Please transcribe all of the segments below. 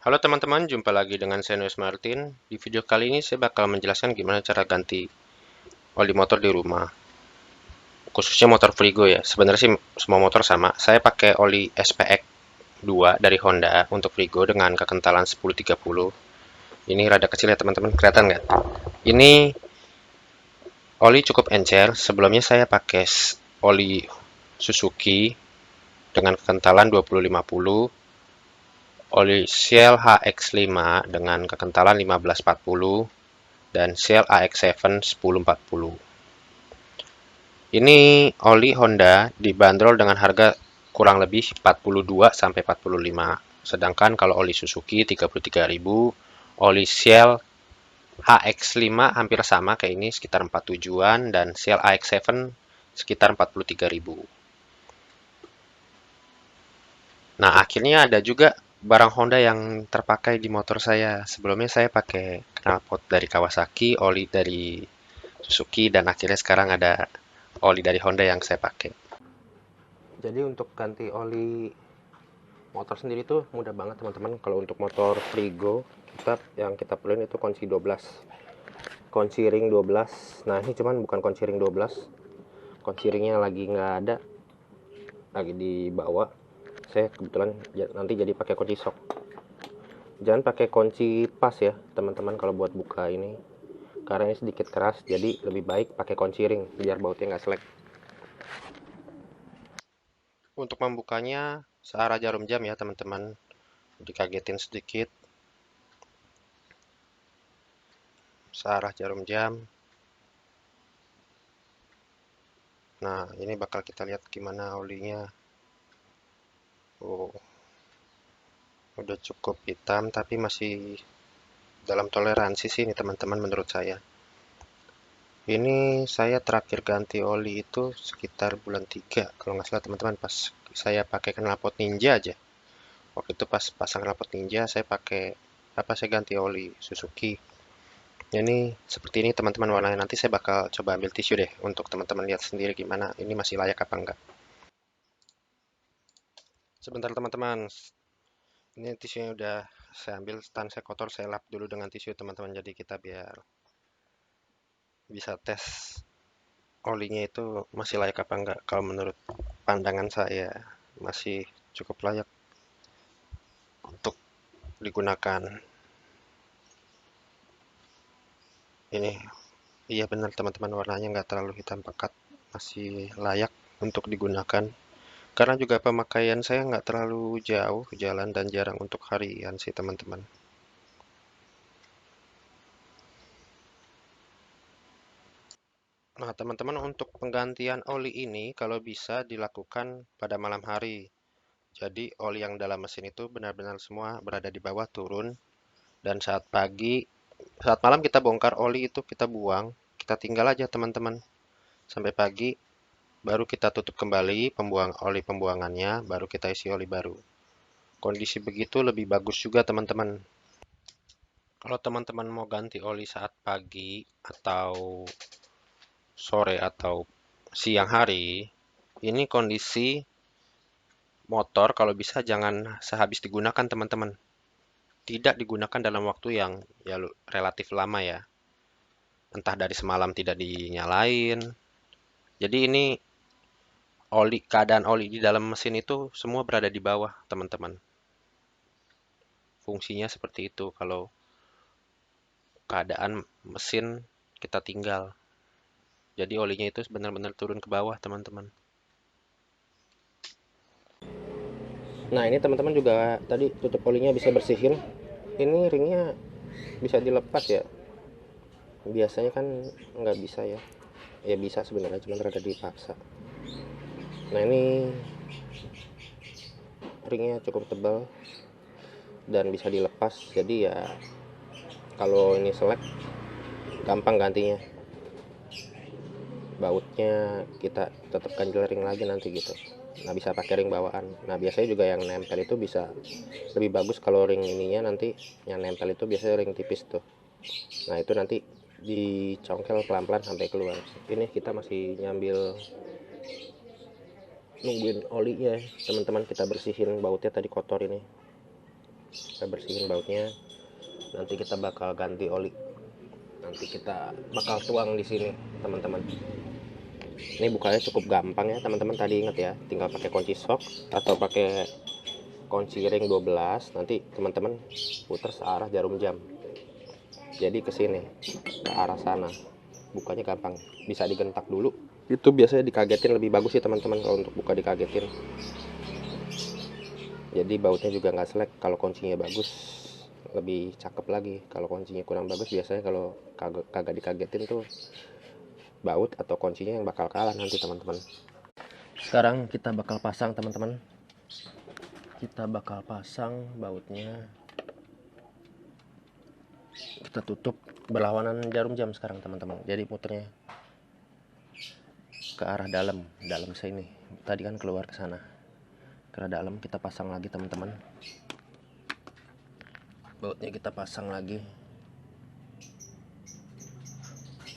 Halo teman-teman, jumpa lagi dengan saya Nus Martin. Di video kali ini saya bakal menjelaskan gimana cara ganti oli motor di rumah. Khususnya motor Frigo ya. Sebenarnya sih semua motor sama. Saya pakai oli SPX 2 dari Honda untuk Frigo dengan kekentalan 1030. Ini rada kecil ya teman-teman, kelihatan nggak? Ini oli cukup encer. Sebelumnya saya pakai oli Suzuki dengan kekentalan 2050, oli Shell HX5 dengan kekentalan 1540, dan Shell AX7 1040. Ini oli Honda dibanderol dengan harga kurang lebih 42 sampai 45. Sedangkan kalau oli Suzuki 33.000, oli Shell HX5 hampir sama kayak ini sekitar 47-an, dan Shell AX7 sekitar 43.000. Nah, akhirnya ada juga barang Honda yang terpakai di motor saya. Sebelumnya saya pakai knalpot dari Kawasaki, oli dari Suzuki, dan akhirnya sekarang ada oli dari Honda yang saya pakai. Jadi untuk ganti oli motor sendiri tuh mudah banget teman-teman. Kalau untuk motor Frigo, yang kita perluin itu kunci 12. Kunci ring 12. Nah, ini cuman bukan kunci ring 12. Kunci ringnya lagi nggak ada, lagi dibawa. Saya kebetulan nanti jadi pakai kunci sok. Jangan pakai kunci pas ya teman-teman kalau buat buka ini, karena ini sedikit keras, jadi lebih baik pakai kunci ring biar bautnya nggak selek. Untuk membukanya searah jarum jam ya teman-teman, dikagetin sedikit, searah jarum jam. Nah, ini bakal kita lihat gimana olinya. Oh, udah cukup hitam tapi masih dalam toleransi sih ini teman-teman menurut saya. Ini saya terakhir ganti oli itu sekitar bulan 3 kalau nggak salah teman-teman, pas saya pakai knalpot Ninja aja. Waktu itu pas pasang knalpot Ninja saya ganti oli Suzuki. Ini seperti ini teman-teman warnanya. Nanti saya bakal coba ambil tisu deh untuk teman-teman lihat sendiri gimana ini masih layak apa enggak. Sebentar teman-teman. Ini tisunya udah saya ambil, tan saya kotor, saya lap dulu dengan tisu teman-teman. Jadi kita biar bisa tes olinya itu masih layak apa enggak. Kalau menurut pandangan saya masih cukup layak untuk digunakan. Ini iya benar teman-teman, warnanya nggak terlalu hitam pekat, masih layak untuk digunakan. Karena juga pemakaian saya nggak terlalu jauh jalan dan jarang untuk harian sih teman-teman. Nah teman-teman, untuk penggantian oli ini kalau bisa dilakukan pada malam hari. Jadi oli yang dalam mesin itu benar-benar semua berada di bawah turun, dan saat malam kita bongkar oli itu, kita buang, kita tinggal aja teman-teman sampai pagi, baru kita tutup kembali oli pembuangannya, baru kita isi oli baru. Kondisi begitu lebih bagus juga teman-teman. Kalau teman-teman mau ganti oli saat pagi atau sore atau siang hari, ini kondisi motor kalau bisa jangan sehabis digunakan teman-teman. Tidak digunakan dalam waktu yang ya relatif lama ya. Entah dari semalam tidak dinyalain. Jadi ini keadaan oli di dalam mesin itu semua berada di bawah teman-teman. Fungsinya seperti itu kalau keadaan mesin kita tinggal. Jadi olinya itu benar-benar turun ke bawah teman-teman. Nah ini teman-teman juga tadi tutup olinya bisa bersihin. Ini ringnya bisa dilepas ya. Biasanya kan nggak bisa ya. Ya bisa sebenarnya, cuma rada dipaksa. Nah ini ringnya cukup tebal dan bisa dilepas. Jadi ya kalau ini selek gampang gantinya. Bautnya kita tetap ganjel ring lagi nanti gitu. Nah bisa pakai ring bawaan. Nah biasanya juga yang nempel itu bisa lebih bagus kalau ring ininya nanti yang nempel itu biasanya ring tipis tuh. Nah itu nanti dicongkel pelan-pelan sampai keluar. Ini kita masih nyambil nungguin olinya teman-teman, kita bersihin bautnya tadi kotor ini. Kita bersihin bautnya. Nanti kita bakal ganti oli. Nanti kita bakal tuang di sini, teman-teman. Ini bukanya cukup gampang ya, teman-teman. Tadi ingat ya, tinggal pakai kunci sok atau pakai kunci ring 12. Nanti teman-teman putar searah jarum jam. Jadi ke sini, ke arah sana. Bukanya gampang. Bisa digentak dulu. Itu biasanya dikagetin lebih bagus sih, teman-teman, kalau untuk buka dikagetin. Jadi bautnya juga nggak selek. Kalau kuncinya bagus lebih cakep lagi. Kalau kuncinya kurang bagus, biasanya kalau kagak dikagetin tuh baut atau kuncinya yang bakal kalah nanti, teman-teman. Sekarang kita bakal pasang, teman-teman. Kita bakal pasang bautnya. Kita tutup berlawanan jarum jam sekarang, teman-teman. Jadi puternya ke arah dalam sini. Tadi kan keluar ke sana. Ke dalam kita pasang lagi, teman-teman. Bautnya kita pasang lagi.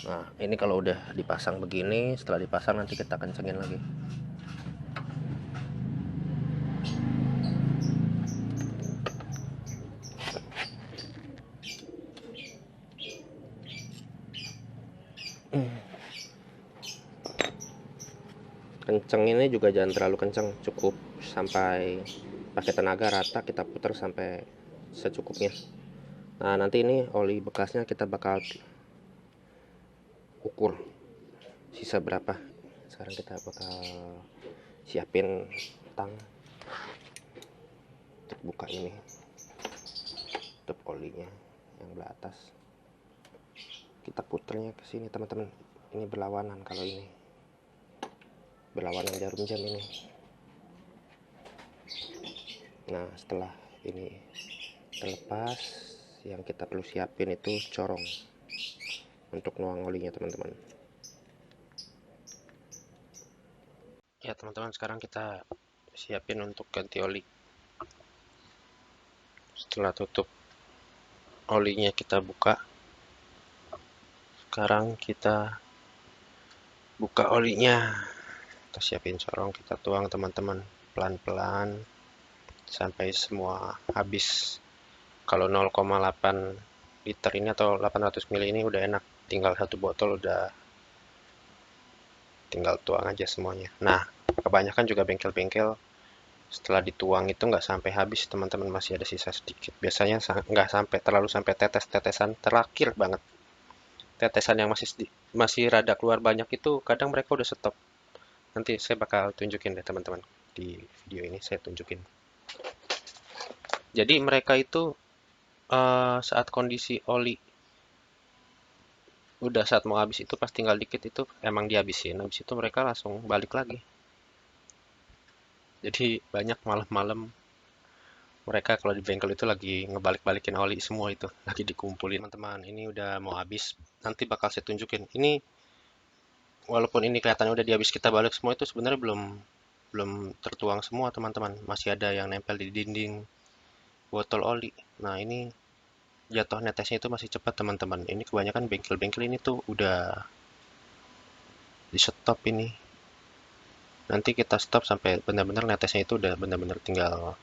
Nah, ini kalau udah dipasang begini, setelah dipasang nanti kita kencengin lagi. Kenceng ini juga jangan terlalu kenceng, cukup sampai pakai tenaga rata, kita putar sampai secukupnya. Nah, nanti ini oli bekasnya kita bakal ukur sisa berapa. Sekarang kita bakal siapin tang untuk buka ini, tutup olinya yang belah atas. Kita puternya ke sini, teman-teman. Ini berlawanan, kalau ini berlawanan jarum jam ini. Nah, setelah ini terlepas, yang kita perlu siapin itu corong untuk nuang olinya, teman-teman. Ya, teman-teman, sekarang kita siapin untuk ganti oli. Setelah tutup olinya kita buka. Sekarang kita buka olinya. Kita siapin corong, kita tuang, teman-teman, pelan-pelan sampai semua habis. Kalau 0,8 liter ini atau 800 ml ini udah enak, tinggal satu botol udah tinggal tuang aja semuanya. Nah, kebanyakan juga bengkel-bengkel setelah dituang itu nggak sampai habis, teman-teman, masih ada sisa sedikit. Biasanya nggak sampai terlalu sampai tetes-tetesan terakhir banget. Tetesan yang masih rada keluar banyak itu kadang mereka udah stop. Nanti saya bakal tunjukin deh, teman-teman, di video ini saya tunjukin. Jadi mereka itu saat kondisi oli udah saat mau habis itu, pas tinggal dikit itu emang dihabisin, habis itu mereka langsung balik lagi. Jadi banyak malam-malam mereka kalau di bengkel itu lagi ngebalik-balikin oli semua, itu lagi dikumpulin, teman-teman. Ini udah mau habis, nanti bakal saya tunjukin. Ini walaupun ini kelihatannya udah dihabis kita balik semua, itu sebenarnya belum tertuang semua, teman-teman. Masih ada yang nempel di dinding botol oli. Nah, ini jatuh netesnya itu masih cepat, teman-teman. Ini kebanyakan bengkel-bengkel ini tuh udah di stop ini. Nanti kita stop sampai benar-benar netesnya itu udah benar-benar tinggal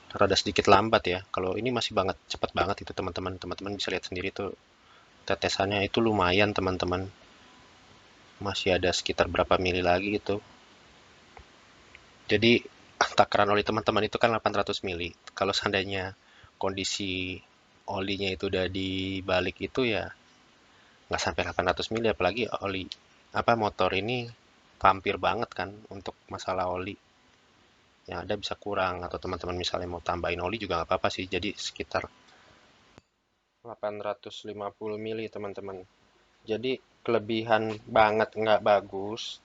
rada sedikit lambat ya. Kalau ini masih cepat banget itu, teman-teman. Teman-teman bisa lihat sendiri tuh tetesannya itu lumayan, teman-teman. Masih ada sekitar berapa mili lagi itu. Jadi takaran oli teman-teman itu kan 800 mili. Kalau seandainya kondisi olinya itu udah dibalik itu ya nggak sampai 800 mili, apalagi oli motor ini hampir banget kan untuk masalah oli. Yang ada bisa kurang, atau teman-teman misalnya mau tambahin oli juga nggak apa-apa sih. Jadi sekitar 850 mili, teman-teman. Jadi kelebihan banget nggak bagus,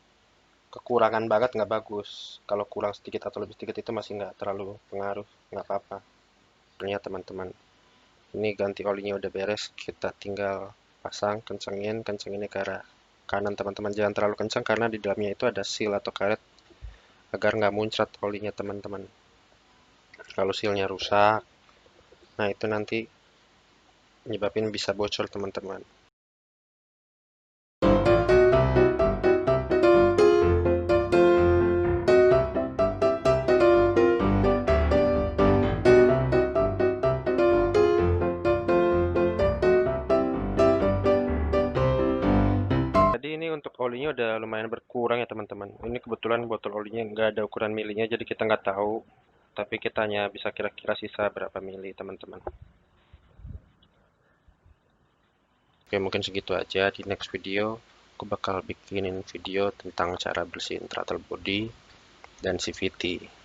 kekurangan banget nggak bagus. Kalau kurang sedikit atau lebih sedikit itu masih nggak terlalu pengaruh, nggak apa-apa. Ternyata, teman-teman, ini ganti olinya udah beres, kita tinggal pasang, kencenginnya ke arah kanan, teman-teman. Jangan terlalu kencang karena di dalamnya itu ada seal atau karet agar nggak muncrat olinya, teman-teman. Kalau sealnya rusak, nah itu nanti nyebabin bisa bocor, teman-teman. ada lumayan berkurang ya teman-teman. Ini kebetulan botol olinya nggak ada ukuran milinya, jadi kita nggak tahu. Tapi kita hanya bisa kira-kira sisa berapa mili teman-teman. Oke, mungkin segitu aja. Di next video aku bakal bikinin video tentang cara bersihin throttle body dan CVT.